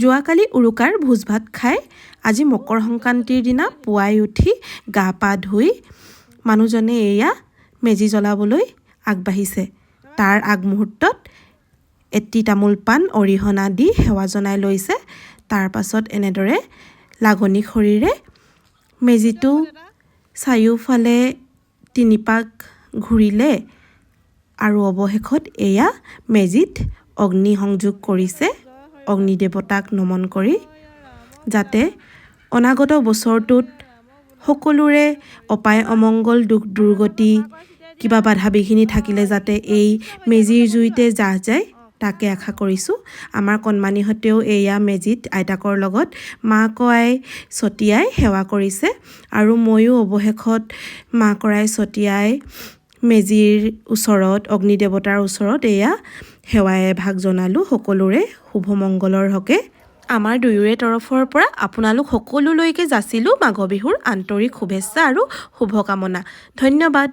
যোৱাকালি উৰুকাৰ ভোজ ভাত খাই আজি মকৰ সংক্ৰান্তিৰ দিনা পুৱাই উঠি গা পা ধুই মানুহজনে এয়া মেজি জ্বলাবলৈ আগবাঢ়িছে। তাৰ আগমুহূৰ্তত এটি তামোল পাণ অৰিহণা দি সেৱা জনাই লৈছে। তাৰ পাছত এনেদৰে লাগনি খৰিৰে মেজিটো চাৰিওফালে তিনিপাক ঘূৰিলে আৰু অৱশেষত এয়া মেজিত অগ্নি সংযোগ কৰিছে, অগ্নি দেৱতাক নমন কৰি, যাতে অনাগত বছৰটোত সকলোৰে অপায় অমংগল দুখ দুৰ্গতি কিবা বাধা বিঘিনি থাকিলে যাতে এই মেজিৰ জুইতে জাহ যায় তাকে আশা কৰিছোঁ। আমাৰ কণমানিহঁতেও এয়া মেজিত আইতাকৰ লগত মাহ কৰাই ছটিয়াই সেৱা কৰিছে আৰু ময়ো অৱশেষত মাহ কৰাই ছটিয়াই মেজিৰ ওচৰত অগ্নি দেৱতাৰ ওচৰত এয়া সেৱাই এভাগ জনালোঁ সকলোৰে শুভ মংগলৰ হকে। আমাৰ দুয়োৰে তৰফৰ পৰা আপোনালোক সকলোলৈকে যাচিলোঁ মাঘ বিহুৰ আন্তৰিক শুভেচ্ছা আৰু শুভকামনা। ধন্যবাদ।